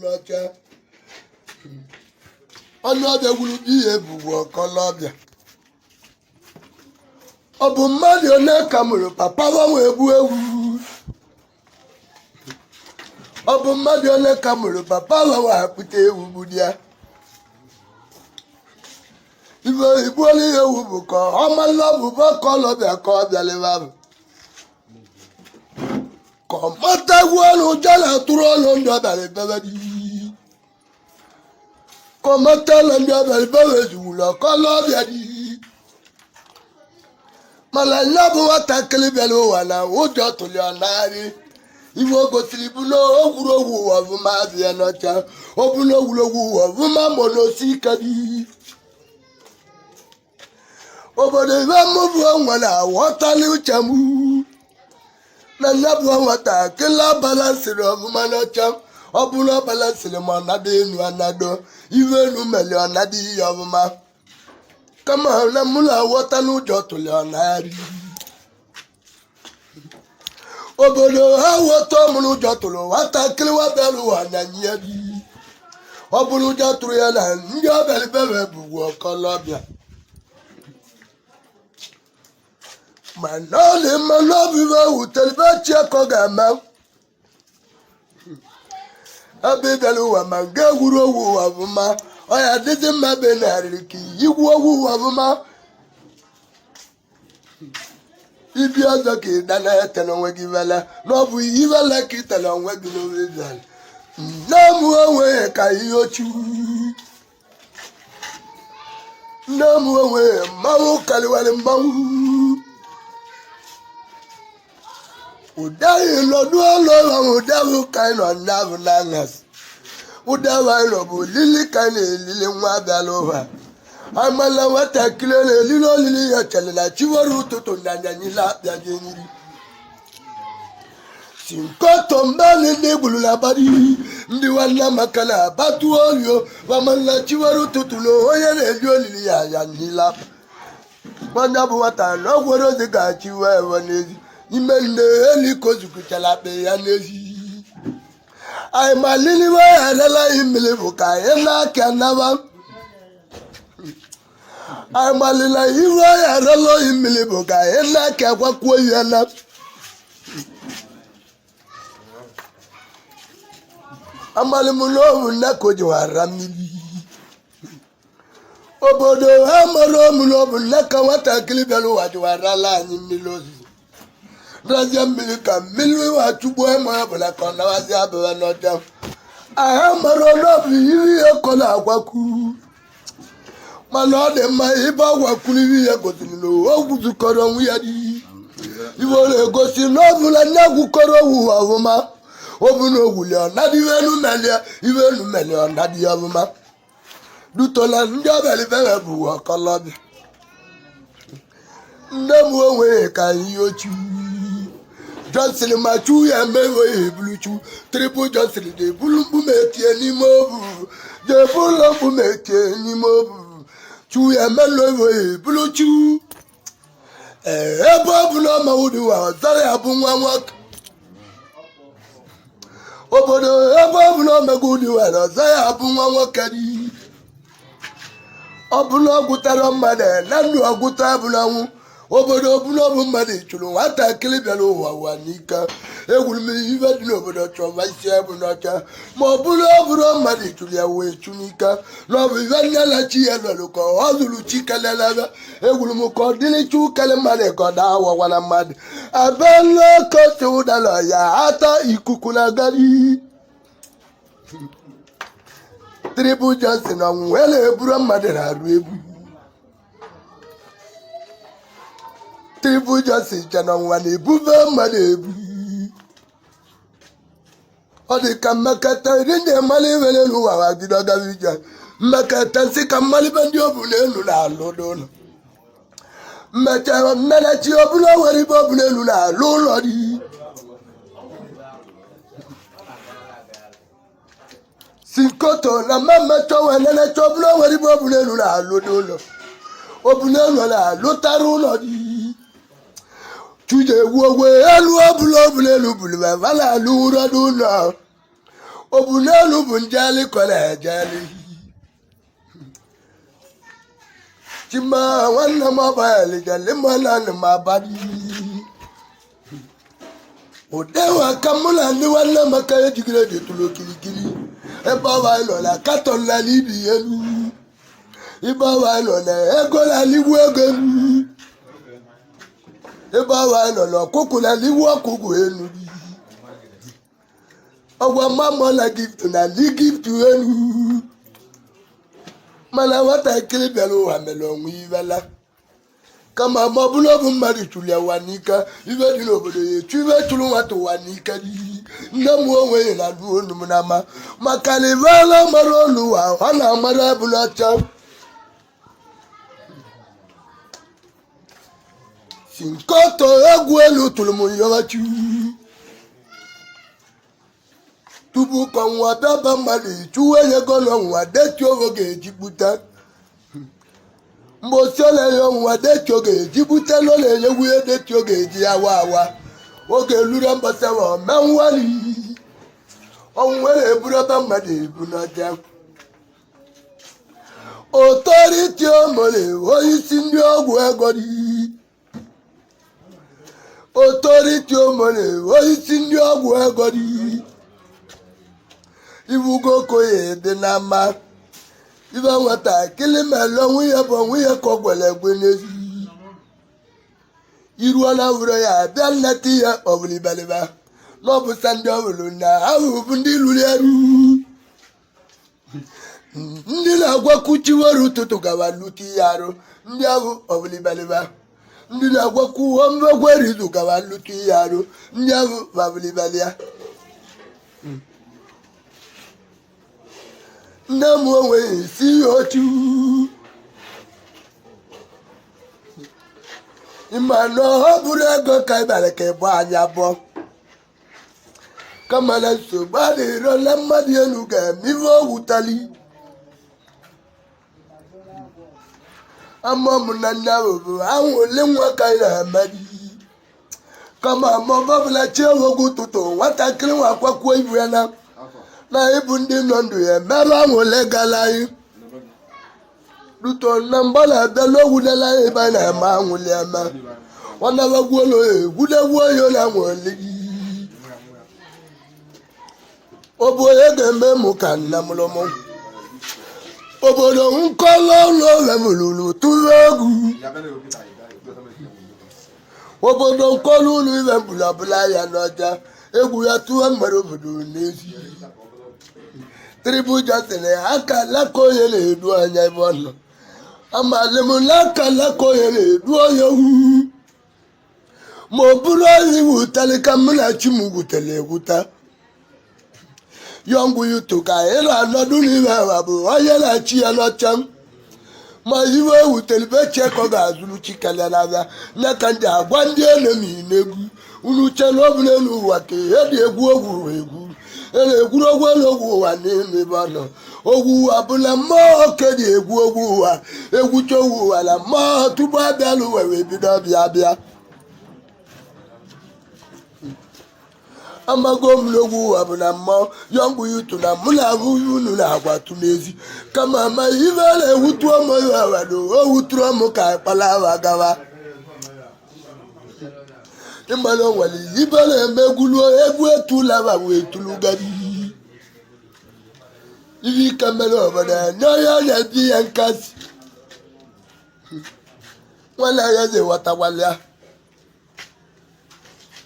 n'ọcha ọnụ ọbịa gwuru ihe bụ ọkọlọbịa ọ bụ mmadụ onye ka mụrụ papa gbanwe egbu ewu ọ bụ mmadụ onye ka mụrụ papa gbanwe akpụta ewu bụ ya ibe igbuola ihe ewu bụ ka ọmalụ ọbụbọ ọkọlọbịa ka ọ bịalịba bụ ka ọ mata egwu ọnụ ụjọ na-atụrụ ọnụ ndị ọbịara ebebe dị ka ọ mata ụlọ ndị ọbịara ebebe ezuwụlọ ọkọlọbịa dị mana nya bụ nwatakịrị bịara ụwa na ụjọ tụli ọ narị iwe o gosiri bụ na ogwurogwu ụwa ọbụma bịa n'ọcha ọ bụ na ogwurogwu ụwa ọbụma mụ na osi ike dị obodo ibe mmụbụ onwe na-aghọtali uche m na nya bụ nwatakịrị abalansịrị ọbụma n'ọcha ọ bụ na ọbalansịrị ma ọ nado enu anado iwe enu meli ọ nado ihe ọbụma kama na mụ na-aghọta n'ụjọ tụli ọ narị obodo ha ghọta ọmụrụ ụjọ tụrụ nwatakịrị wabịara ụwa na nye dị ọ bụrụ ụjọ tụrụ ya na ndị ọbịarịbere bụ ọkọlọbịa mana ọ na-eme n'obibe wutere be chiekọ ga-ama ebe ịbịara ụwa ma nga egwuru ogwu ụwa ọbụma ọ ya adịghị mma be narịrị ka igwu ogwu ụwa ọbụma ibi ọzọ ka ị dana ete n'onwe gị vele na ọ bụ ivele ka ite na onwe gị n'owe bịara nne m onwe ka ihe ochu nne m onwe mmanwụ karịwara mmanwụ ụdaghị nọdụ ọlụ ụlọ ụdahụ ka anyị nọ n'abụ n'anyasị ụdahụ anyị nọ bụ olili ka anyị na-elili nwa bịara ụwa amala nwatakịrị na-elili olili ya chere na chiwere ụtụtụ na anyanyila abịaghị nri si nkoto mmadụ ndị gburu na abalị ndị nwanne maka na abatu olio wamala chiwere ụtụtụ na onye na-eli olili ya anyanyila onye bụ nwata na ọgwere ozi ga-achị wee ewe n'ezi ime nne eliko zukuchara akpa ya n'ezi anyị maliliwe ya arela mmiri bụ ka anyị na-aka naba anyị malila iwe ya arela mmiri bụ ka anyị na-aka gwakwuo ya na amalim n'ohu nne ka o jiwara mmiri obodo ha mara omu n'obu nne ka nwatakịrị bịara ụwa jiwarala anyị mmiri ozuzo razia mmiri ka mmiri wachugbuo ma ọ bụla ka ọ nawazi abụọ n'ọcha aha mara n'ọbụ iri ihe kọ na-agwakwu mana ọ dị mma ịbe ọgwakwuru iri ihe gosiri na ogwu zukọrọ onwe ya dị iwe ọ na-egosi na ọ bụla nye gwukọrọ owu ọbụma ọ bụ na ogwuli ọnadị iwe enu meli ọnadị ya ọbụma dutola ndị ọbịarịbere bụ ọkọlọbịa nne m onwe ka ihe ochu Johnson ma chu ya mewe ebulu chu triple Johnson de bulu mbume tie n'ime obu de bulu mbume tie n'ime obu chu ya melo ebulu chu ebe ọ bụ na ọma ụdị wa ọzara ya bụ nwa nwoke obodo ebe ọ bụ na ọmega ụdị wa na ọzara ya bụ nwa nwoke dị ọ bụ na ọgwụtara mmadụ na ndụ ọgwụta bụ na nwụ obodo ọbụla ọbụ mmadụ chụrụ nwatakịrị bịara ụwa ụwa n'ike egwuru mmiri ibe dị n'obodo chọba isi ebụ n'ọcha ma ọ bụrụ ọbụrụ mmadụ chụrụ ya wee chụ n'ike na ọ bụ ibe nne na chi ya lụrụ ka ọ zụrụ chi kelelebe egwuru m ka ọ dịrị chi ukele mmadụ ka ọ daa awọwana mmadụ abịala kosi ụdara ya ata ikuku na gari Triple Johnson ọnwụ wee na-eburu mmadụ na-arụ egwu Triple Johnson chana nwa na-ebube mmadụ ebu ọ dị ka mmekọta iri ndị mmadụ iwere n'ụwa wa bido gawa ije mmekọta nsị ka mmadụ be ndị obu n'elu na-alụ n'ụlọ mmechara mmenechi ọbụla nwere ibe obu n'elu na-alụ ụlọ dị sinkoto na mmecha onwe nenecha ọbụla nwere ibe obu n'elu na-alụ n'ụlọ obu n'elu na-alụtara ụlọ dị chuje egwu ogwe elu ọbụla elu bụrụ vala alụ ụrọ n'ụlọ obunelu bunjali kole jali chima wana mabali jali mana mabadi odewa kamula ni wana makaya jigire de tulo kilikili eba wa ilo la katon la libi yelu iba wa ilo na ego la liwu egelu eba wa ilo la kuku la liwu okuku enu owa mama la gift na li gift enu mana wata kili belu wa melongu ibela kama mabulo bu mari tulia wanika ibe di obodo ye tuwe tulu watu wanika di ndamu onwe na duo numu na ma makalivala marolu wa ana mara bulacha sinkoto egwelu tulumu yowachu tubu konwa baba mari tuwe ye golo wa de tiogo ge jibuta mbosele yo wa de tioge jibuta lo le yewu de tioge ji awa oge lura mbasa wa menwali onwere ebura ba made bunaja authority omole oyisi ndi ogwu egori authority omole oyisi ndi ogwu egori ibugo koye de na ma iba wata kile melo wiye bo wiye kogwele gbenezi iru ala wuro ya dalati ya oblibaliba no bu sande owulu na awu ndi luli eru ndi la gwa kuchi waru tutu gawa luti yaro ndi awu oblibaliba ndi la gwa ku ombe gweri tu gawa luti yaro ndi awu oblibalia Namu onwe si otu imano oburu ego ka ibale ke bo anya bo kamala so bali ro la madi enu ga mi vo wutali amma munanna obu awon le nwa ka ira madi kama mo babla che ogu tutu wata kiri wa kwakwo ibu na ibu ndị nọ ndụ ya merụ anwụle gala anyị ruto na mbala abịala anyị ebe a na-eme anwụle eme ọnabagwuolo egwudegwuo ya na anwụle obu onye ga-eme mụ ka nna mụrụ mụ obodo nkọlọ ụlọ remụlụrụ tụrụ egwu obodo nkọlọ ụlọ iwe mbụlabụla ya n'ọja egwu ya tụwa mmadụ obodo n'ezi tribu jatene akala koye le du anya ibono amale mulaka la koye le du oyo mo buro iwu talika muna chimugu tele guta yongu yutuka era nodun iwe babu oye la chi anocham ma iwe utelbe cheko ga zulu chikala na na kanja agwandi enemi negu unu chelo bunenu wake edi egwu egwu egwu ogwu wa n'ime bano ogwu abụla mmụọ kedi egwu ogwu wa egwu chowu wala mmụọ tupu abịalụ wee bido bịa amago m n'ogwu wa bụ na mmụọ yọngwu yutu na mụ na ahụ unu na-agwatụ n'ezi kama ma ive na-ewutuo m wado o wuturu m ka akpala awa gawa ịmana nwere ibe na-emegwuluo egwu etulaba wee tulugari ivi kamere obodo n'ọya na-ebi ya nkasi nwana ya ze watakwalịa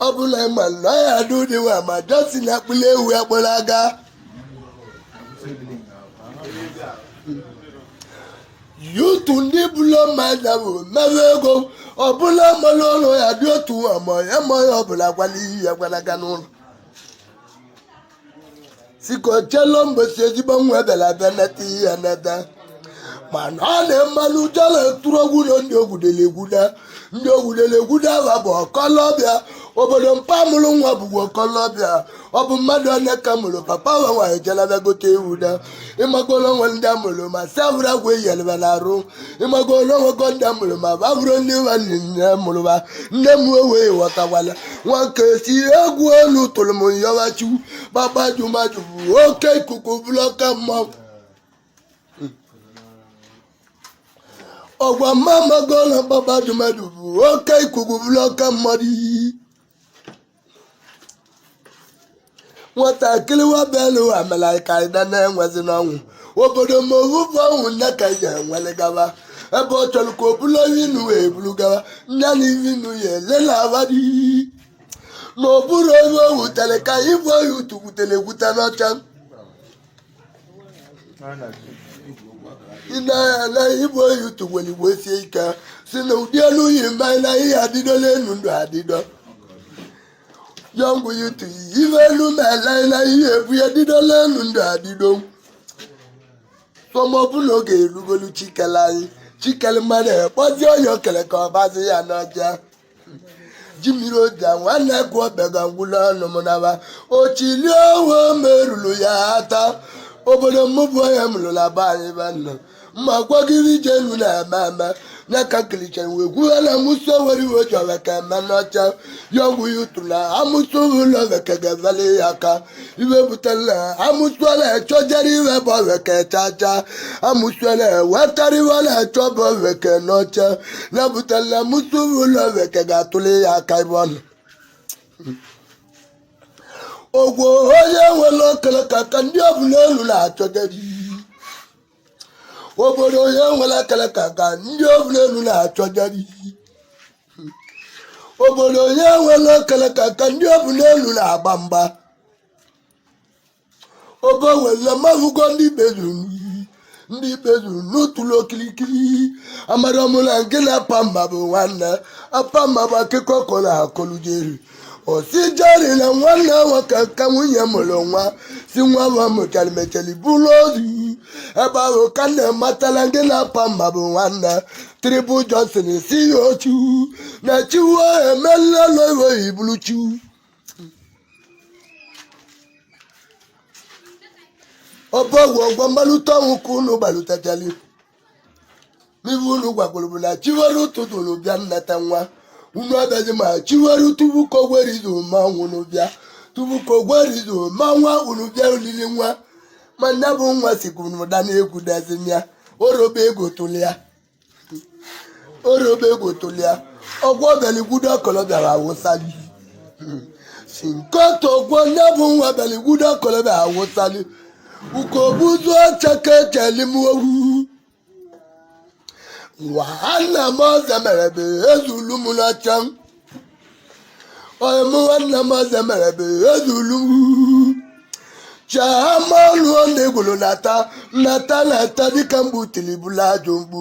ọ bụla ịma na ya adụ dị nwa ma jọsi na akpụla ewu akpụrụ aga yutu ndị bụla mmadụ bụ mmerụ ego ọbụla mmanụ ụlọ ya dị otu ọmọ ya ma ya ọbụla gwala iyi ya gwalaga n'ụlọ siko chelo mbosi ezigbo nwa bịara abịa neta ihe ya neta mana ọ na mmanụ jala tụrụ ogwu na ndị ogwudele egwuda ahụ bụ ọkọlọbịa obodo mpa mụrụ nwa bụ okolobịa ọ bụ mmadụ onye ka mụrụ papa wa nwaanyị jelebe gote ewu da ịmagolo onwe ndị amụrụ ma savụrụ agwa eyelebe na arụ ịmagolo onwego ndị amụrụ ma babụrụ ndị nwa nne mụrụ ba nne m wee ghọtawala nwoke si egwu olu tụrụ m nyọwachu babajumaju bụ oke ikuku bụlọka mmanwụ ọgwa mamagolo babajumaju bụ oke ikuku bụlọka mmadụ nwatakịrị wabelu amalaika ịda na-enwezi n'ọnwụ obodo ma ovuvu ọnwụ nne ka ị ga-enwele gaba ebe ọ chọrọ ka o bulu inu wee bulu gaba nya na inu ya elela abadị na ọ bụrụ ebe o wutere ka ibu oyi utu gwutere egwuta n'ọcha ịna ibu oyi utu gwere igbo sie ike si na ụdị elu uyi mba na ihe adịdola enu ndụ adịdo Young you to even na ihe ebu ya didola enu ndụ adịdo sọmọbụnoge erugolu chikele anyị chikele mmadụ ekpọzi onye okele ka ọ bazi ya n'ọja jimiri oja nwanne gụọ bega ngwụla ọnụ m naba ochili owe merụrụ ya ata obodo mmụbụ onye mụrụ na be anyị banọ mma gwagiri ije nu na-eme eme na ka kilichere wee gwuola amụsụ were iwe chọrọ ka eme n'ọcha yọngwụ ya ụtụ na amụsụ ụlọ veke ga-evele ya aka iwe butela amụsụọla echọjere iwe bụ veke chacha amụsụọla wetara iwe na-echọ bụ veke n'ọcha na butela amụsụ ụlọ veke ga-atụle ya aka ibe ọnụ ogwo onye nwere okele ka ndị ọbụla elu na-achọjere obodo onye nwere akara ka ndị ọbụla elu na-achọjari obodo onye nwere akara ka ndị ọbụla elu na-agba mgba obo nwere mafụgo ndị bezuru n'ụtụlụ okirikiri amara ọmụla nke na-apa mba bụ nwanne apa mba bụ akụkọ kọrọ akọlujeri osi jari na nwanne nwoke ka nwunye mụrụ nwa si nwa bụ mụchara mechara bụrụ ozu ebe ahụ ka na-ematala ndị na-apa mma bụ nwanne Triple Johnson si ya ochu na chiwo emelelo iwe ibulu chu ọbọgwụ ọgwọ mgbalụta ọnwụ ka unu gbalụtachali n'ihu unu gwagwụrụ na chiwere ụtụtụ unu bịa nnata nwa unu abịaghị ma chiwere tupu ka ogwerizu ma ọnwụ unu bịa tupu ka ogwerizu ma nwa unu bịa olili nwa ma nne bụ nwa sikwuru da na-egwu dazinya orobe ego tụlịa ọgwọ beligwudo ọkọlọbịa awụsali si nkọtọ ọgwọ nne bụ nwa beligwudo ọkọlọbịa awụsali ukobuzo cheke chelimuowu nwanna m ọzọ mere bụ ezulu m n'ọcha onye m nwanna m ọzọ mere bụ ezulu chahamanụ ọ na-egwuru nata dịka mgbe utilibula ajọ mgbu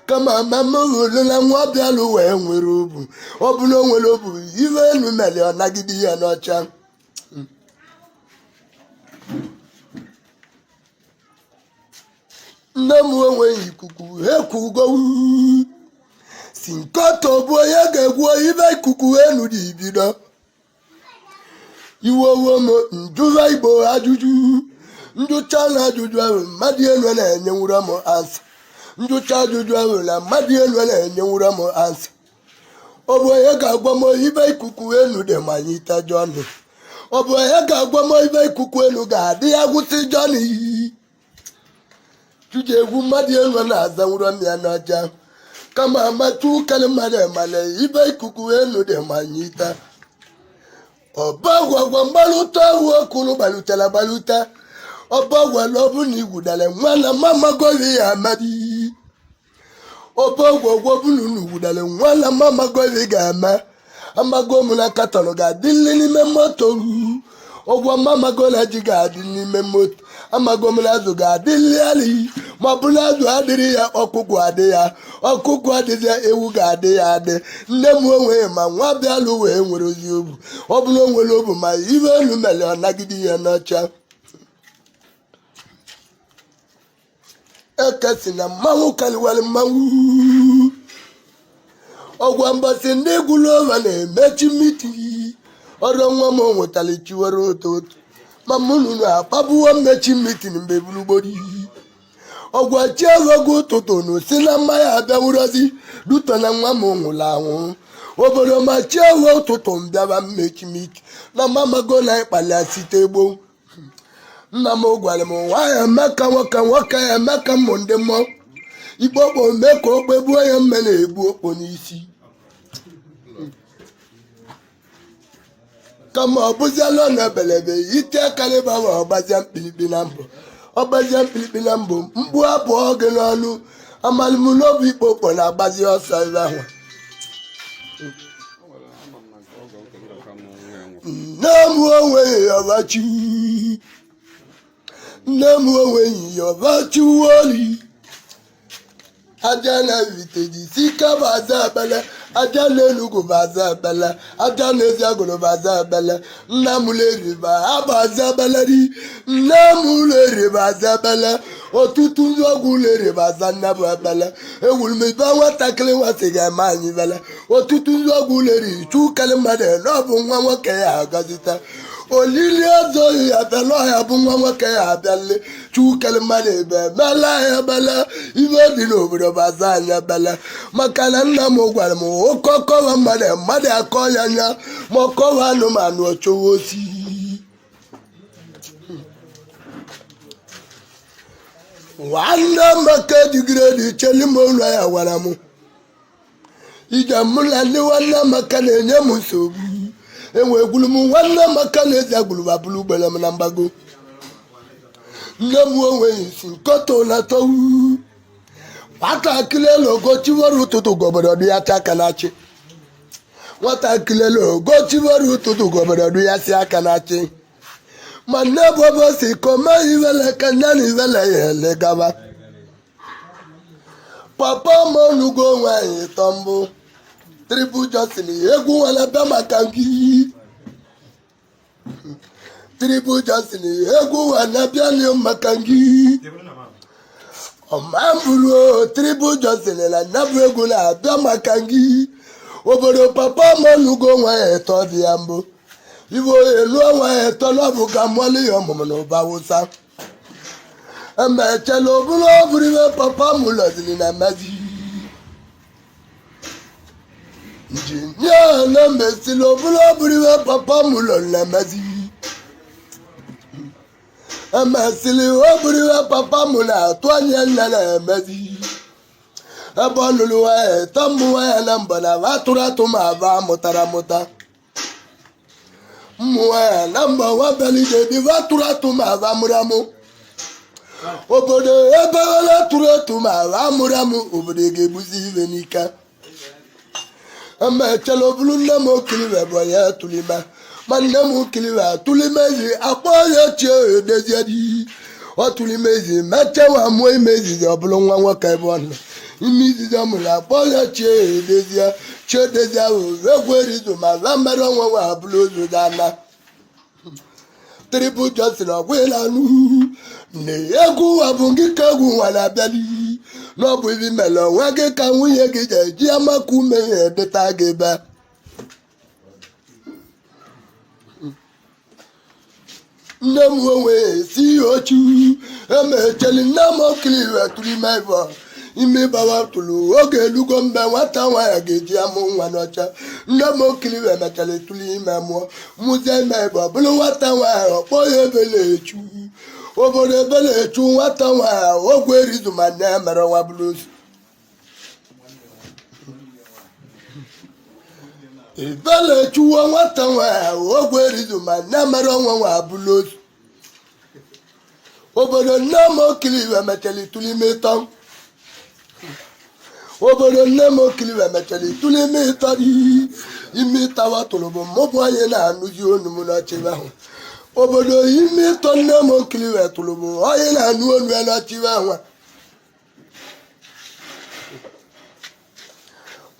kama mama hụrụla nwa bịalụ wee nwere obu ọ bụla o nwere obu iwe enu mere ọ nagide ya n'ọcha nne m enweghị ikuku ekwugo si nkọtọ bụ onye ga-egwu ibe ikuku enu dị ibido iwe m njụwa igbo ajụjụ njụcha na ajụjụ ahụ mmadụ elu na-enyenwura m ansa njụcha ajụjụ ahụ na mmadụ elu na-enyenwura m ansa ọ bụ onye ga-agwa m ibe ikuku elu dị ma anyị ite jọnụ ọ bụ onye ga-agwa m ibe ikuku elu ga-adị ya gwụsị jọnụ tụji egwu mmadụ elu na-azanwura m ya n'ọcha kama amatu ụkarị mmadụ emale ibe ikuku elu dị ma anyị ite ọbagwagwa mgbalụta ahụ okuru gbalụta ọbagwala ọ bụ na igwudara nwa na mamagoli ya amadi ọbagwagwa ọ bụ na unu gwudara nwa na mamagoli ga-ama amago m na katọrọ ga-adịli n'ime moto ụgwọ mamagola ji ga-adị n'ime moto amago m na azụ ga-adịli ali ma ọ bụ na azụ adịrị ya ọkụkụ adị ya ọkụkụ adịghị ya ewu ga-adị ya adị nne m onweghị ma nwa bịalụ wee nwere ozi obu ọ bụrụ o nwere obu ma ibe elu mere ọ nagide ya n'ọcha ekesi na mmanwụ kaliwara mmanwụ ọgwa mbọsị ndị egwulova na-emechi miti ọrụ nwa m nwetara chiwere otu ma mụnụ na-akpagbuo mmechi mitin mgbe gburugburu ọgwachi oge ụtụtụ na osi na mmanya abịawurozi duto na nwa m nwụrụ anwụ obodo ma chi ewe ụtụtụ mbịaba mmechi miti na mamago na ịkpali site gboo nna m gwara m nwaanyị emeka nwoke ya emeka mmụ ndị mmụọ ikpe okpo mee ka okpe gbuo ya mme na-egbu okpo n'isi kama ọ bụziala na ebelebe ite karịba ma ọgbazia mkpirikpi na mbụ ọgbazia mkpirikpi na mbụ mkpu abụọ gị n'ọnụ amalụmụlobi ikpe okpo na-agbazi ọsọ ebe ahụ nne m onweghị ọbachi nne m onweghị ọbachi woli aja na viteji sika baza abala aja na enugu baza abala aja na eziagụrụ baza abala nna m leriba abaza abalari nne m leriba aza abala ọtụtụ ndị ọgwụ leriba aza nna bụ abala ewuru m ibe nwatakịrị nwasị ga-eme anyị bala ọtụtụ ndị ọgwụ leri chukarị mmadụ na ọ bụ nwa nwoke ya agazita olili ọzọ ya abịala ọhịa bụ nwa nwoke ya abịala chukarị mmadụ ebe mela ya bala ibe dị n'obodo baza anya bala maka na nna m gwara m oke ọkọwa mmadụ akọ ya anya ma ọkọwa anụmanụ ọchọwa osi nwanne maka digiredi cheli m ụlọ ya gwara m ije mụla ndị nwanne maka na-enye m nsogbu enwegburu m nwanne maka na ezi agbụrụbabụrụ ugbere m na mgbago nne m onweghị isi nkọtọ na towu nwatakịrị elu ogochiwere ụtụtụ gobodo dị ya si aka na-achị nwatakịrị elu ogochiwere ụtụtụ gobodo dị ya si aka na-achị ma nne bobo si kome ivele ka nne na ivele ya ele gaba papa m onugo nwaanyị tọ mbụ tribu Johnson egwu nwere bịa maka gị tribu Johnson egwu nwere bịa maka gị ọmamburu tribu Johnson na nnabu egwu na-abịa maka gị obodo papa m onugo nwaanyị tọ dị ya mbụ ibo elu nwaanyị tọ n'ọbụ ka mụọlụ ya ọmụmụ na ụba wụsa emechela oburu ibe papa m lọziri na mmazi injinia na mesili oburu ibe papa m lọrọ na mmazi emesili oburu ibe papa m na-atụ anya nna na-emezi ebe ọ lụrụ nwaanyị tọ mbụ nwaanyị na mbọ na atụrụ atụ ma aba mụtara amụta mmụ nwaanyị na mbọ nwabelide dibe atụrụ atụ ma aba mụrụ amụ obodo ebe were atụrụ atụ ma aba mụrụ amụ obodo ga-egbuzi ibe n'ike emechela oburu nne m okiriwe bụ onye tụlima ma nne m okiriwe atụlimezi akpọ ya chie edezie di ọ tụlimezi mechewa mụọ ime izizi ọ bụrụ nwa nwoke ebe ọ nọ ime izizi ọ mụrụ akpọ ya chie edezie chiedezie ahụ egwu erizu ma va mere ọnwa nwa abụrụ ozu dana tribu Johnson ọgwụla anụ na egwu ụwa bụ gị ka egwu nwa na-abịali n'ọbụ ibi mere onwe gị ka nwunye gị ga-eji amaka ume ya edeta gị ebe nne m onwe si ochu emecheli nne m okiriwe tụrụ ime ibe ime ịbawa tụrụ oge elugo mgbe nwata nwaanyị ga-eji amụ nwa n'ọcha nne m okiriwe mechara tụrụ ime mụọ mụzie ime ibe ọ bụrụ nwata nwaanyị ọkpọ ya ebelechu obodo ebelechu nwata nwaanyị ogwe erizu ma nne ya mere nwa bụrụ ozu ebelechuwo nwata nwaanyị ogwe erizu ma nne mere ọnwa nwa abụrụ ozu obodo nne m okiriwe mechara tụrụ ime ịtọ obodo nne m okiriwe mechara tụrụ ime ịtọ ime ịtawa tụrụ bụ mmụbụ anyị na-anụzi onu m n'ọchịbe ahụ obodo ime ịtọ nne m okiriwe tụrụ bụ onye na-anụ onu ya n'ọchịbe ahụ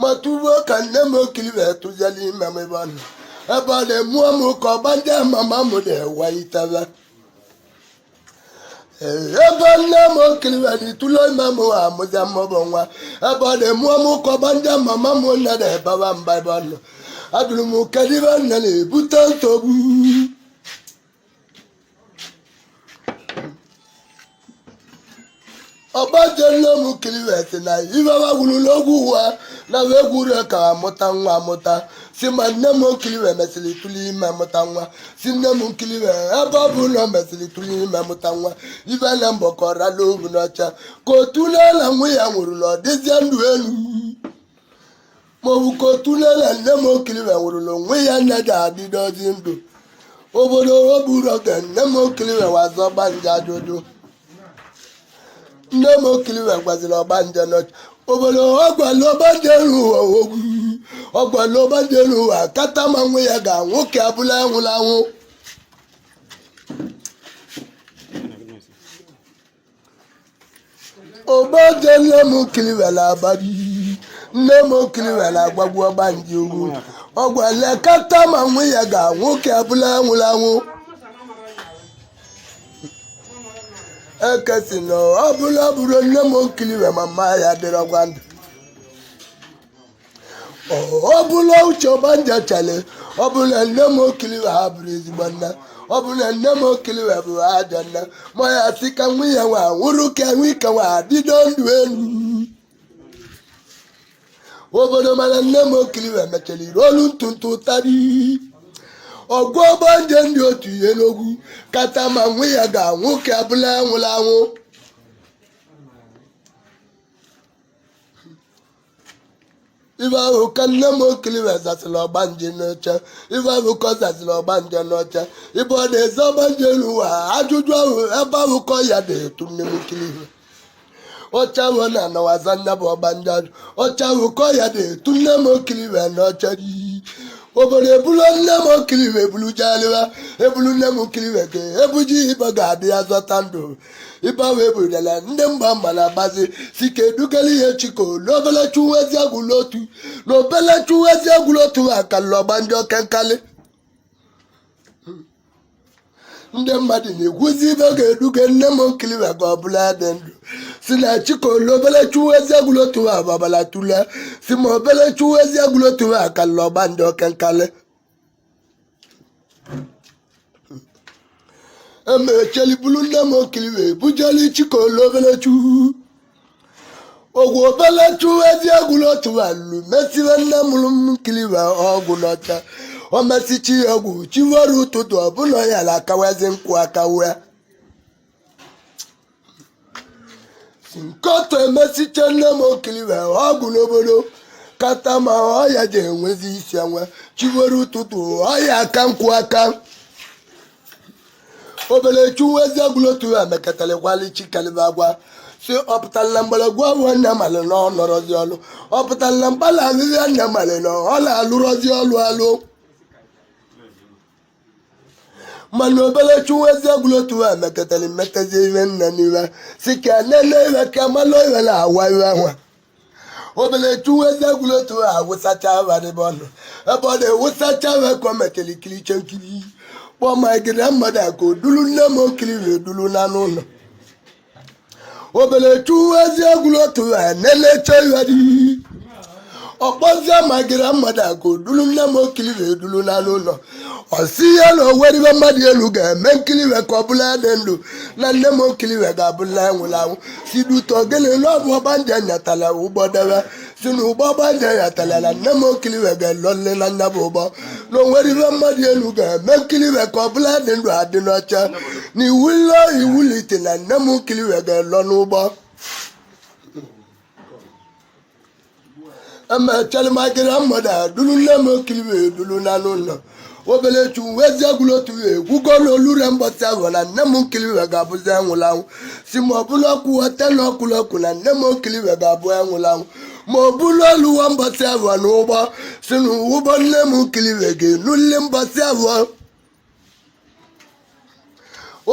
ma tụruo ka nne m okiriwe tụziela ime m ebe ọ nọ ebe ọ na-emụọ m ka ọgba ndị mama m na-ewe itebe ebe nne m okiriwe na itụle ime m amụzia mmụbụ nwa ebe ọ na-emụọ m ka ọgba ndị mama m nne na-ebaba mba ebe ọ nọ adụrụ m kedibe nna na-ebute nsogbu ọgbaje nne m kiliwet na ibewa gwuru n'ogwu ụwa na wee gwuru ka amụta nwa amụta si ma nne m kiliwe mesịrị tụli ime amụta nwa si nne m kiliwe ebe ọ bụ na ọ mesịrị tụli ime amụta nwa ibe na mbọ ka ọ rala obu n'ọcha ka otu n'ala nwa ya nwụrụ na ọ dịzie ndụ elu maọbụ ka otu n'ala nne m kiliwe nwụrụ na onwe ya nne ga-adịdozi ndụ obodo o buru oge nne m kiliwe wazọ ọgbanje ajụjụ nne m kiliwe gwaziri ọgbanje n'ọcha obodo ọgwala ọgbanje elu ụwa ogwu ọgwala ọgbanje elu ụwa kata ma nwe ya ga-anwụ ka abụla anwụla anwụ ọgbanje nne m kiliwe na-abalị nne m kiliwe na-agbagbu ọgbanje ugwu ọgwala kata ma nwe ya ga-anwụ ka abụla anwụla anwụ ekesi na ọ bụla bụrụ nne m kiliwe ma mma ya dịrị ọgwa ndụ ọ bụla uche ọgbanje chale ọ bụla nne m kiliwe ha bụrụ ezigbo nna ọ bụla nne m kiliwe bụ ajọ nna ma ya sị ka nwa ya nwa nwụrụ ka nwa ike nwa adịdo ndụ elu obodo mana nne m kiliwe mechara iri olu ntụntụ tari ọgụ ọgbanje ndị otu ihe n'ogwu kata ma nwa ya ga-anwụ ka abụla anwụla anwụ ibe ahụ ka nne m kiliwe zasịrị ọgbanje n'ọcha ibe ahụ ka ọ zasịrị ọgbanje n'ọcha ibe ọ na-eze ọgbanje n'ụwa ajụjụ ahụ ebe ahụ ka ya na-etu nne m kiliwe ọcha ahụ na-anawaza nne bụ ọgbanje ajụ ọcha ahụ ka ya na-etu nne m kiliwe n'ọcha obodo ebulu nne m kiliwe ebulu jaliwa ebulu nne m kiliwe ka ebuji ibe ga-adị ya zọta ndụ ibe ahụ eburula ndị mgba mma na-agbazi si ka edugala ihe chiko n'obele chuwezi agwụlotu n'obele chuwezi agwụlotu akalụ ọgbanje oke nkali ndị mmadụ na-ekwuzi ibe ga-eduga nne m kiliwe ka ọ bụla dị ndụ si na chiko n'obele chuwezi agwụlotu agbabala tula si ma obele chuwezi agwụlotu akalụ ọgbanje oke nkali emecheli bulu nne m kiliwe bujali chiko n'obele chu ogwu obele chuwezi agwụlotu alụ mesiwe nne m kiliwe ọgwụ n'ọcha o mesichi ọgwụ chiwere ụtụtụ ọbụla ya na akawezi nkwụ akawe nkọtọ emesiche nne m kiliwe ọgwụ n'obodo kata ma ọya ji enwezi isi enwe chiwere ụtụtụ ọya aka nkwụ aka obele chuwezi agwụlotu emekatalikwali chikaliba agwa si ọpụtala na mgbọrọgwụ ọrụ nne malị na ọ nọrọzi ọlụ ọpụtala na mgbala ahịhịa nne malị na ọ na-alụrọzi ọlụ alụ mana obele chuwezi agwụlotu emekatali mmetezi ihe nne n'iwe si ka nene iwe ka malụ iwe na-awa iwe nwa obele chuwezi agwụlotu awụsacha ebe ọnụ ebe ọ na-ewụsacha iwe ka o metali kiliche nkiri kpọọ ma gịrị mmadụ aka odulu nne m kiliwe edulu n'anụ ụlọ obele chuwezi agwụlotu nelecha iwe dị ọkpọzie ma gịrị mmadụ aka odulu nne m kiliwe edulu n'anụ ụlọ ọsi ya na oweribe mmadụ elu ga-eme nkiliwe ka ọ bụla dị ndụ na nne m kiliwe ga-abụla enwụrụ anwụ si duto gịnị na ọ bụ ọgbanje nyatala ụgbọ debe si na ụgbọ ọgbanje nyatala na nne m kiliwe ga-elọle na nya bụ ụgbọ na onweribe mmadụ elu ga-eme nkiliwe ka ọ bụla dị ndụ adị n'ọcha na iwulite na nne m kiliwe ga-elọ n'ụgbọ emechara magịrị mmadụ adụrụ nne m kiliwe edulu n'anụ ụlọ obele chuwezi agwụlotu egwugo n'olure mbọsị ahụ na nne m kiliwe ga-abụzi anwụrụ anwụ si ma ọbụla ọkwụ weta na ọkwụlọkwụ na nne m kiliwe ga-abụ anwụrụ anwụ ma ọbụla ọlụwa mbọsị ahụ na ụgbọ si na ụgbọ nne m kiliwe ga-enuli mbọsị ahụ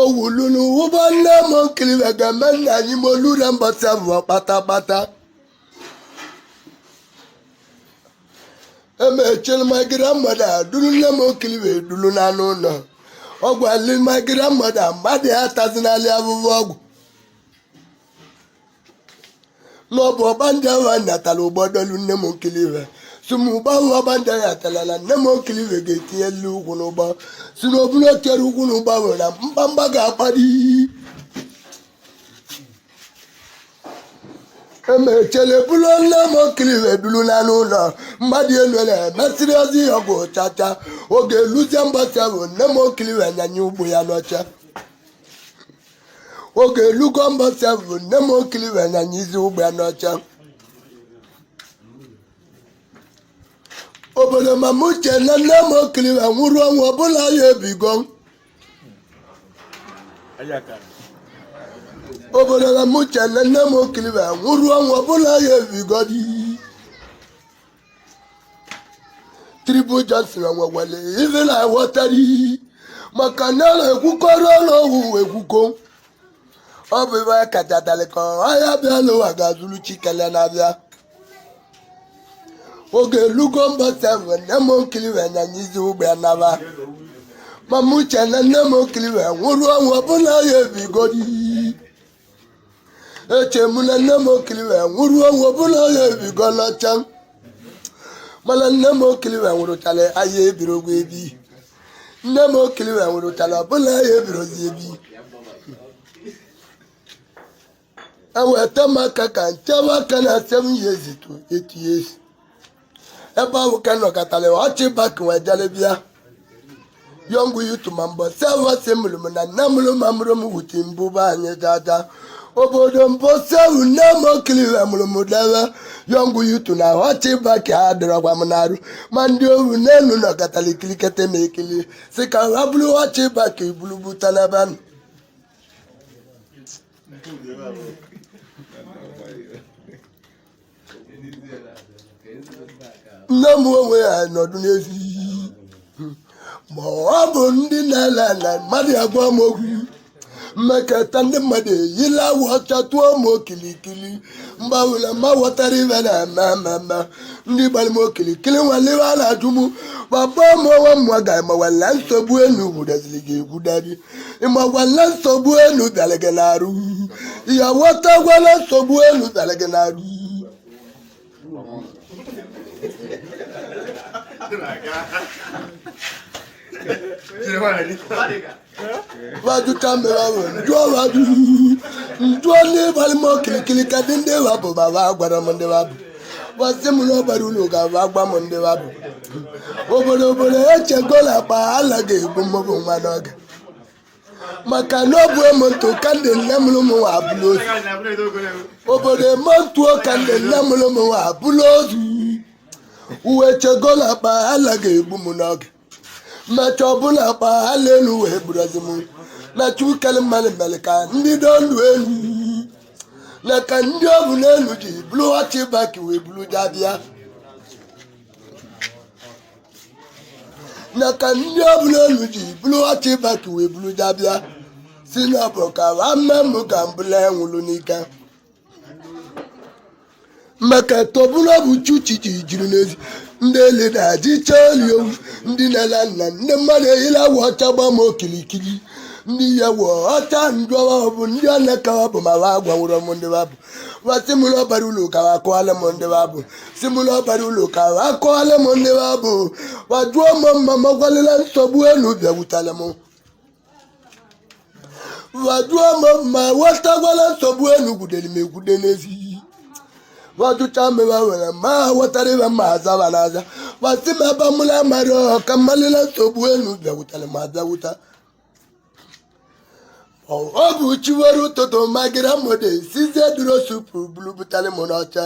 owulu na ụgbọ nne m kiliwe ga-eme nna anyị ma olure mbọsị ahụ kpatakpata emechela magịrị mmadụ adụrụ nne m kiliwe edulu n'anụ ụlọ ọgwụ ali magịrị mmadụ mmadụ ya tazinali abụbụ ọgwụ n'ọbụ ọgbanje ahụ nyatara ụgbọdolu nne m kiliwe Sumuba wabanda ya talala nemo kilive geti elu kunuba sinobulo teru kunuba wala mbamba ga padi eme chele bulo nemo kilive dulu nanu na mbadi elwele mesiriazi yogo chacha oge luzamba sawo nemo kilive nyanyu buya nocha oge lugomba sawo nemo kilive nyanyizi buya nocha obodo mamuche na nemo kilive nwuru onwe ọbụla ya ebigo obodo mamuche na nemo kilive nwuru onwe ọbụla ya ebigo di Triple Johnson nwewale ife na wọtari maka na ekwukọrọ n'owu ekwuko ọ bụ ife kacha dalịkọ ahịa bịa n'ụwa ga-azụrụ chikele na-abịa oge lugo mba 7 nemo kilive nyanyizi ugbe naba mamuche na nemo kilive nwuru ọnwụ ọbụla ya ebigodi echemu na nemo kilive nwuru ọnwụ ọbụla ya ebigo n'ọcha mana nemo kilive nwụrụtala ahịa ebirogwa ebi nemo kilive nwụrụtala ọbụla ya ebirozi ebi eweta maka ka nchewa aka na 7 years to 8 years ebe ahụ ka nọkọtara ọchị bak wejere bịa yọngụ yutu ma mbọ sevasi mụrụ m na nne mụrụ ma mụrụ m wuti mbụba anyị dada obodo mbọ sevu nemo kilive mụrụ m debe yọngụ yutu na ọchị bak ha dịrọkwa m n'arụ ma ndị ohu n'elu nọkọtara ikilikete ma ekili si ka ha bụrụ ọchị bak ibulu buta n'ebe ahụ nne m onwe ya nọdụ n'ezi ma ọ bụ ndị na-ele ala mmadụ agwa m okwu mmekọta ndị mmadụ eyila awụ ọcha tụọ m okilikili mgbanwere ma ghọtara ibe na-eme mmemme ndị gbara m okilikili nwalewe a na-ajụ m gbagba m onwe mmụọ ga-emawala nsogbu enu gwudaziri gị egwudari ịmagwala nsogbu enu bịara gị n'arụ ya ghọtagwala nsogbu enu bịara gị n'arụ wadu kamera we njo wadu njo ne bali mo kilikili ka dinde wa bo baba gwara mo nde wabu wasimu no baru no ga wa gba mo nde wabu obodo eche gola pa ala ga egbu mo bo nwa n'oge maka no bu emonto kande namlu mo wa bulo obodo emonto kande namlu mo wa bulo uwe chegola pa ala ga egbu mo n'oge mmecha ọbụla kpa ha n'elu wee burozi m na chukele mmanụ mere ka ndị dolu elu na ka ndị ọbụ n'elu ji bụrụ ọchị baki wee buru jabịa na ka ndị ọbụ n'elu ji bụrụ ọchị baki wee buru jabịa si n'ọbụ ka ha mmemme ka mbụla enwụrụ n'ike maka tọbụla bụ chuchi ji jiri n'ezi ndị ele na-aji cheli owu ndị na-ala nna ndị mmadụ eyila wa ọcha gba m okilikili ndị ya wụ ọcha ndụọwa bụ ndị a na-akawa bụ ma wa gwawụrụ m ndị babụ wasị m n'ọbara ụlọ ka wa akọwala m ndị babụ si m n'ọbara ụlọ ka wa akọwala m ndị babụ wajuo m mma magwalila nsogbu elu bịawutala m wajuo m mma wetagwala nsogbu elu gwudere m egwude n'ezi waducha mewa were ma wetara ibe ma azaba n'aza wasi m ebe mụla mara ka mmalila nsogbu elu bịawutara ma bịawuta ọ bụ chiwere ụtụtụ magira mode sizie duro supu bulu butale m n'ọcha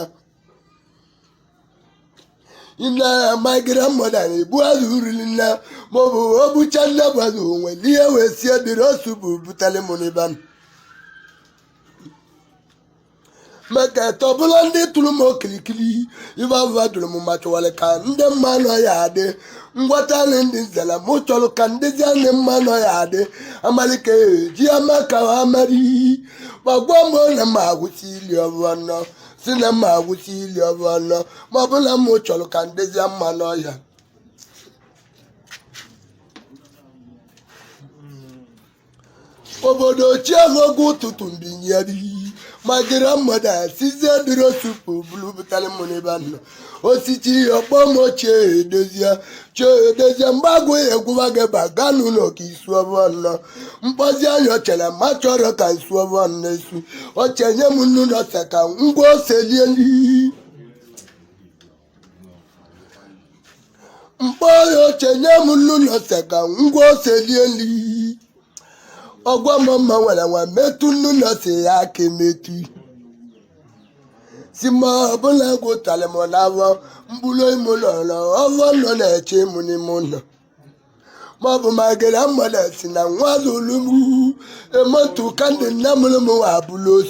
ina magira mode na ebu azụ rili nna maọbụ obucha nne bụ azụ onwe ihe wee sie duro supu butale m n'ebe maka tọbụla ndị tụrụ m okilikili ibe abụba dụrụ m maka wale ka ndị mmanụ ya adị ngwata ndị zela m chọrọ ka ndị zi ndị mmanụ ya adị amalike ji ama ka ha mari gbagbuo m na ma agwụsị ili ọbụanọ si na ma agwụsị ili ọbụanọ ma ọbụla m chọrọ ka ndị zi mmanụ ya obodo chiavogo ụtụtụ mbinyeri my grandmother sister duro soup blue butale money ban ositi okpomo che mbago egwuwa geba ganu no ki suovon mpozi anyo chele ma choro ka suovon nesu o chenye munu no seka ngwo selieli mpoyo chenye munu no seka ngwo selieli ogwa mama wala wa metu nuna se ya kemeti sima bula go talemo lawo mbulo imulolo owo no na eche muni muna mabu magera mala sina nwazulumu emotu kande namulumu wa bulos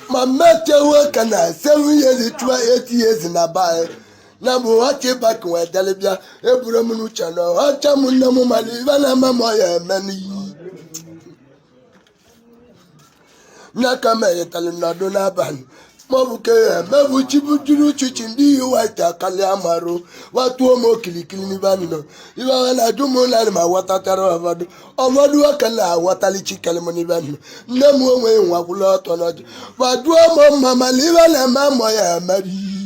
ma mete work na 7 years to 8 years na bae na bu wache back we dalibia eburo munu chano acha munna mu mali bana mama ya mani na kama yetale na do na ban mabuke mebu chibujuru chichindi white akali amaro watu omo kilikili ni banino iwa na dumo na ma watataro avadu akala watali chikale moni banino nemu onwe nwa kulo tono wadu omo mama liwa na mama ya mari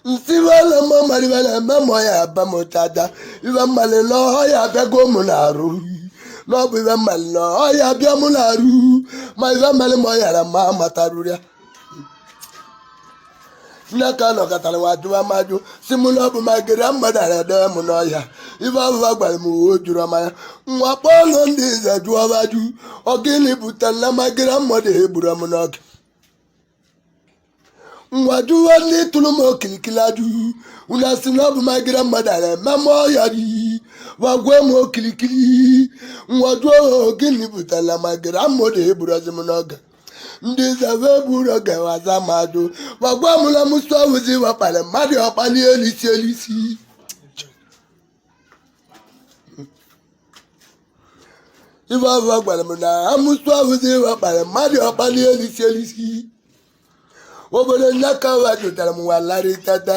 nsiwala mama liwa na mama ya bamotada iwa male lo ya bego munaru no bu iwa male lo ya bia munaru ma iwa male mo ya ma mataruria naka no katale wadu amaju simulo bu magera madara de mu no ya iwa wa gba mu ojuro ma nwa polo ndi ze ju awaju ogini butan magera mode eburo mu no nwadu wani tulumo kilikiladu una sinabu magera madara mamo yari wagwe mo kilikili nwadu ogini butan magera mode eburo mu no ndị zave buru oge waza mmadụ wagwa mụla musu awụzi wapale mmadụ ọkpali elisi ife afọ gwara m na amusu awụzi wapale mmadụ ọkpali elisi obodo nyaka wa jụtara m walari tata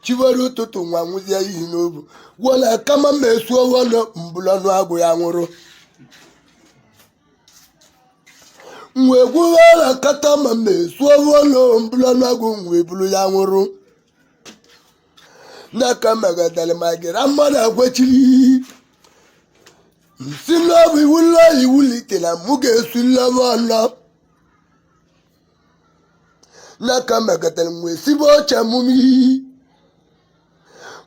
chibere ụtụtụ nwa nwụzie iyi n'obu gwọla kama m esu ọnụ mbụlọnụ agwụ ya nwụrụ mwe gwuwara kata ma mesuo no mbulana gu mwe bulu ya nwuru naka magadale magera mara gwechiri sino bi wulla yiwulite na muge sulla wala naka magadale mwe sibo chamumi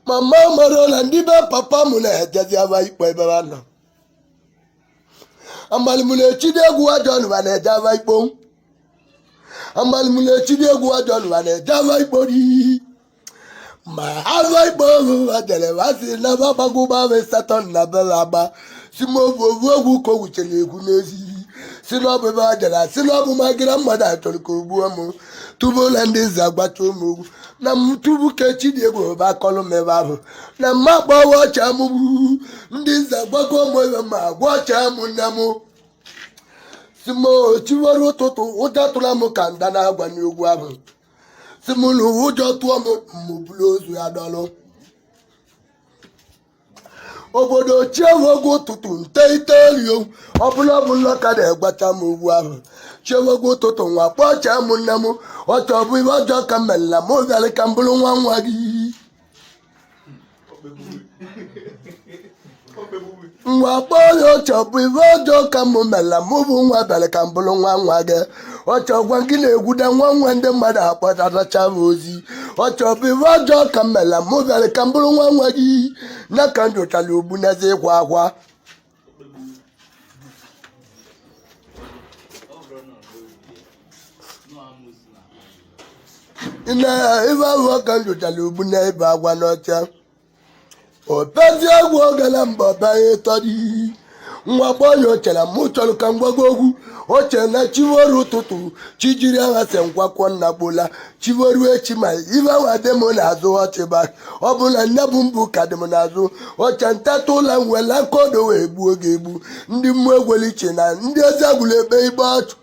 mama marola ndiba papa muna jaji aba ikwe bana amalimule chidegu ajon wane java ikpo amalimule chidegu ajon wane java ikpori ma ava ikpo adele wasi na baba guba we saton na baba simo vovu ko wuchele egwu n'ezi sino bebe adela sino bu magira mmada atoro ko gbu amu tubo lande zagbato mu na mtubu ke chidegu ba kolu meba na makpo wacha mu ndi zagbago mo ma wacha mu na mu simo chiwaro toto udatula mu kanda na agwa ni ogwu abu simulu ujo tuo mu blozu ya dolo obodo chewogo tutu nteitelio obulo ka de gbata mu ogwu abu chewogo toto nwa kpocha mu nna mu oto bu iwojo ka mella mo dale ka mbulu nwa gi nwa kpoyo chobu iwojo ka mu mella mo bu nwa dale ka mbulu nwa ge ocho gwa gị na-egwuda nwa ndị mmadụ akpọtatacha ozi ocho bụ iwojo ka mella mo dale ka mbulu nwa gị na ka njochali ogbu n'eze ịkwa akwa ina ibe ahụ ka njochali ogbu n'ebe agwa n'ọcha opezi egwu ogala mba banye tọrị nwa gbọnyọ chere mụ chọrọ ka mgbago ogwu o chere na chivoru ụtụtụ chi jiri agha se ngwakwọ nna gbola chivoru echi ma ibe ahụ adị m n'azụ ọchịba ọ bụ na nne bụ mbụ ka dị m n'azụ ọcha ntata ụlọ nwela nkodo wee gbuo oge egbu ndị mmụọ egweliche na ndị eze agwụla ekpe igbe ọchụ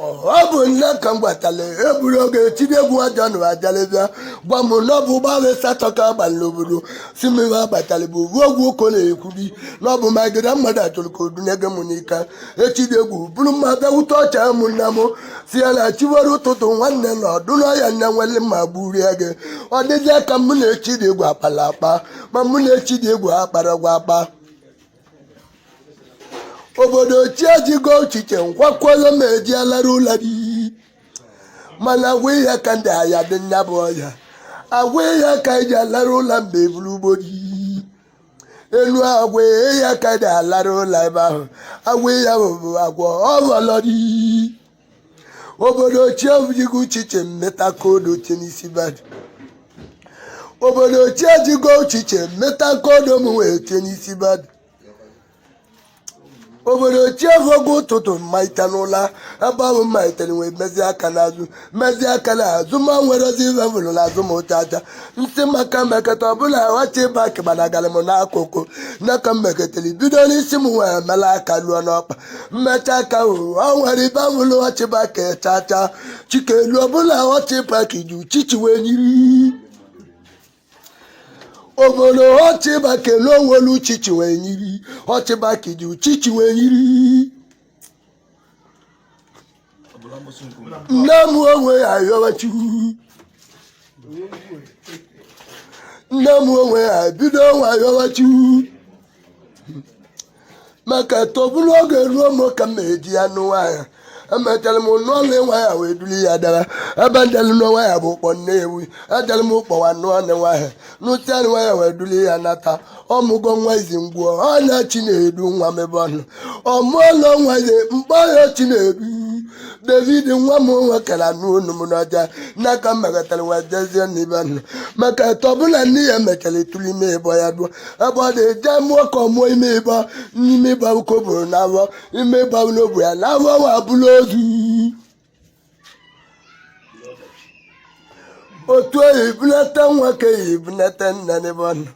ọ bụ nne ka m gbatara eburu oge Chidegwu ajọ nụ ajalebịa gwa m na ọ bụ gbanwe satọ ka abalị n'obodo si m ihe agbatara bụ ruo ogwu ụkọ na-ekwubi na ọ bụ magide mmadụ achọrọ ka odunege m n'ike Chidegwu bụrụ mmadụ ewute ọcha ụmụnne m si ya na chiwere ụtụtụ nwanne na ọdụnọya nne nwele ma gburie gị ọ dịzie ka mụ na Chidegwu akpara akpa ma mụ na Chidegwu akpara gwa akpa obodo chiejigo ochiche nkwakwolo ma ejialara ụlọ dị mana agwa ihe ka ndị ahịa dị nya bụ ọhịa agwa ihe ka eji alara ụlọ mgbe eburu ugbo dị elu agwa ihe ka dị alara ụlọ ebe ahụ agwa ihe bụ agwa ọghọlọ dị obodo chiejigo ochiche mmeta koodo oche n'isi badị obodo chiejigo ochiche mmeta koodo m wee oche n'isi badị obodo chievogo ụtụtụ mmaita n'ụla ebe ahụ mmaitere wee mezi aka n'azụ ma nwere ozi ivevụlụ n'azụ m ụchacha nsị maka mmekọta ọbụla wachi baki gbanagalị m n'akụkụ n'aka mmekọtara bido n'isi m nwere mela aka luo n'ọkpa mmecha aka ọ nwere ibe avụlụ wachi baki chacha chike elu ọbụla wachi baki ji uchichi wee nyiri obodo ọchịbake n'onwelu uchichi wee nyiri ọchịbake ji uchichi wee nyiri nne m onwe ya ayọwachukwu nne m onwe ya bido nwa ayọwachukwu maka tọbụrụ oge ruo m ka m eji ya n'ụwa emechara m n'ọnụ nwa ya wee duli ya dara ebe ndelu n'ọnwa ya bụ ụkpọ Nnewi ejere m ụkpọwa n'ọnụ nwa ya n'ụtị anụ nwa ya wee duli ya nata ọmụgo nwa izi mgbuo ọ na Chinedu nwa mebe ọnụ ọmụọlọ nwa izi mkpọ ya Chinedu David nwa m nwekara n'unu m n'ọja n'aka mmekọtara wee jezie n'ibe nụ maka tọbụla nne ya mechara etuli ime ịbọ ya duo ebe ọ dị eje mụọ ka ọmụọ ime ịbọ n'ime ịbọ ukoburu n'abọ ime ịbọ n'obu ya n'abọ wa bụrụ ozu otu oyi bunata nwa ka eyi bunata nna n'ebe ọ nọ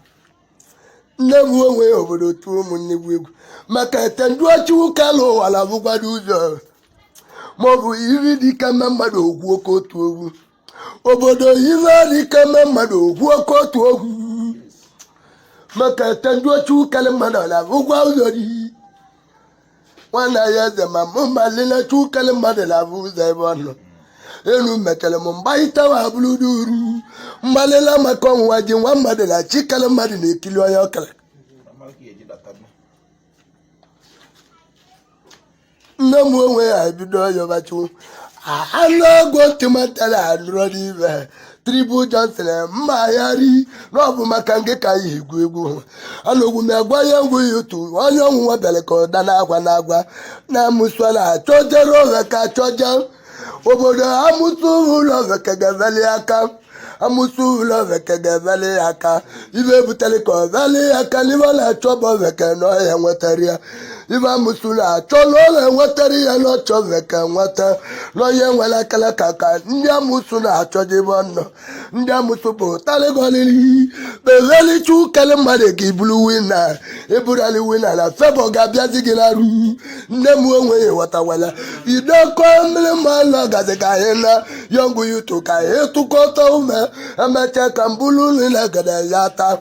nne m onwe ya obodo tuo ụmụnne bụ egwu maka ete ndị ọchịwụ ka alụ ụwa na bụkwado ụzọ maọbụ iri dịka mme mmadụ ogwu oke otu ogwu obodo ire dịka mme mmadụ ogwu oke otu ogwu maka ete ndị ọchịwụ kalị mmadụ na bụkwa ụzọ dị nwana ya eze ma mụ malina chukali mmadụ na-abụ ụzọ ebe ọ nọ elu mechara m mgbaịtawa abụrụ uru mgbalịla maka ọnwụnwa ji nwa mmadụ na chikali mmadụ na-ekili onye ọkara nne m onwe ya ebido yọbachu anụ ọgwụ timatara anụrọ n'ibe Tribu Johnson mmagharị n'ọbụ maka nke ka ya egwu egwu anọgwu m agwa ya ngwu ya otu onye ọnwụnwa bịara ka ụda na-agwa na amụsụla achọjere ohe ka achọja obodo amụsụ ụlọ veke ga-eveli aka amụsụ ụlọ veke ga-eveli aka ibe butere ka ọ veli aka n'ibe ọ na-achọ bụ veke na ọhịa nwetara ya ibe amụsụ na-achọ na ọ na-enwetara ya na ọchọ veke nweta n'onye nwere akara ka ndị amụsụ na-achọje ebe ọ nọ ndị amụsụ bụ taligolili bevelichu kele mmadụ ga iburu wina eburali wina na febọ ga-abịazi gị na ru nne m onwe ya ghọtawala idekọ mmiri mmanụ gazi ka anyị na yọngụ yutu ka anyị tụkọta ume emecha ka mbulu nri na gada ya taa